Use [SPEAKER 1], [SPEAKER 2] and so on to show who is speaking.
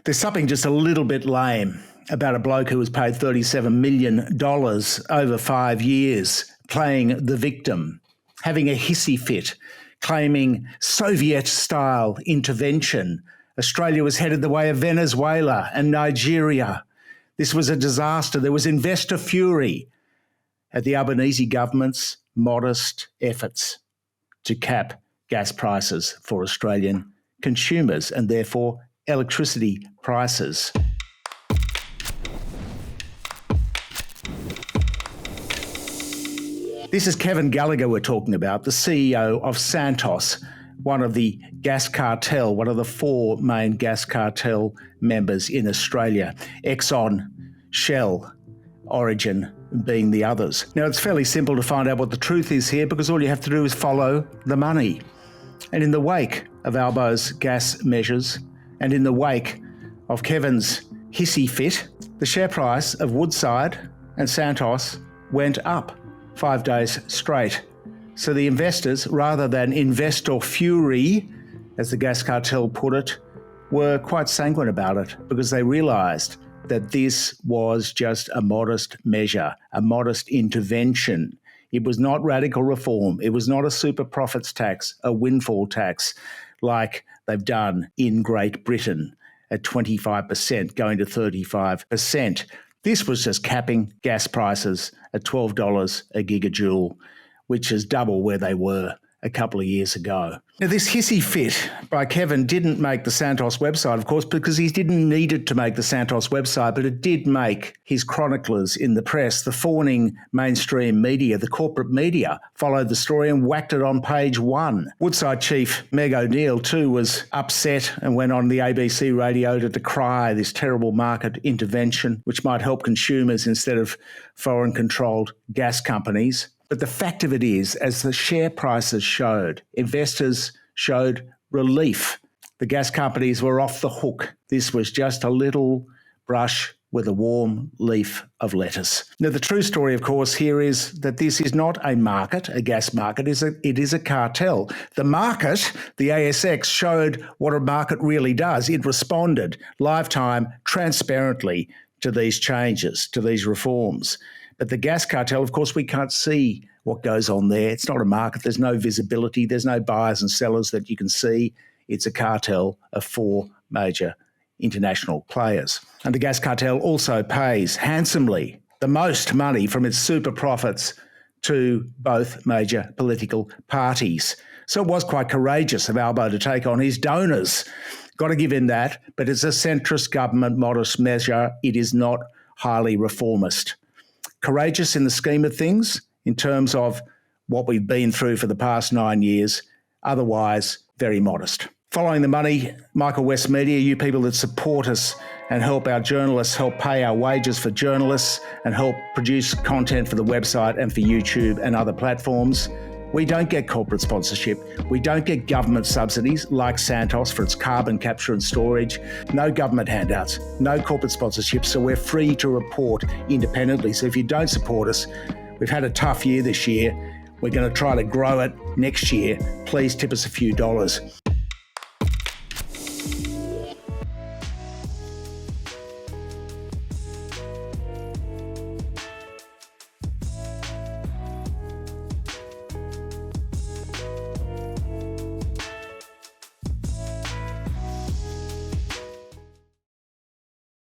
[SPEAKER 1] There's something just a little bit lame about a bloke who was paid $37 million over 5 years, playing the victim, having a hissy fit, claiming Soviet-style intervention. Australia was headed the way of Venezuela and Nigeria. This was a disaster. There was investor fury at the Albanese government's modest efforts to cap gas prices for Australian consumers and therefore electricity prices. This is Kevin Gallagher we're talking about, the CEO of Santos, one of the gas cartel, one of the four main gas cartel members in Australia, Exxon, Shell, Origin being the others. Now, it's fairly simple to find out what the truth is here because all you have to do is follow the money. And in the wake of Albo's gas measures and in the wake of Kevin's hissy fit, the share price of Woodside and Santos went up 5 days straight. So the investors, rather than investor fury, as the gas cartel put it, were quite sanguine about it because they realised that this was just a modest measure, a modest intervention. It was not radical reform. It was not a super profits tax, a windfall tax like they've done in Great Britain at 25% going to 35%. This was just capping gas prices at $12 a gigajoule, which is double where they were a couple of years ago. Now, this hissy fit by Kevin didn't make the Santos website, of course, because he didn't need it to make the Santos website, but it did make his chroniclers in the press, the fawning mainstream media, the corporate media, followed the story and whacked it on page 1. Woodside chief Meg O'Neill, too, was upset and went on the ABC radio to decry this terrible market intervention, which might help consumers instead of foreign-controlled gas companies. But the fact of it is, as the share prices showed, investors showed relief. The gas companies were off the hook. This was just a little brush with a warm leaf of lettuce. Now, the true story, of course, here is that this is not a market, a gas market. It is a cartel. The market, the ASX, showed what a market really does. It responded lifetime, transparently to these changes, to these reforms. But the gas cartel, of course, we can't see what goes on there. It's not a market. There's no visibility. There's no buyers and sellers that you can see. It's a cartel of 4 major international players. And the gas cartel also pays handsomely the most money from its super profits to both major political parties. So it was quite courageous of Albo to take on his donors. Got to give him that, but it's a centrist government modest measure. It is not highly reformist. Courageous in the scheme of things in terms of what we've been through for the past 9 years, otherwise very modest. Following the money, Michael West Media, you people that support us and help our journalists, help pay our wages for journalists and help produce content for the website and for YouTube and other platforms. We don't get corporate sponsorship. We don't get government subsidies like Santos for its carbon capture and storage. No government handouts, no corporate sponsorship. So we're free to report independently. So if you don't support us, we've had a tough year this year. We're going to try to grow it next year. Please tip us a few dollars.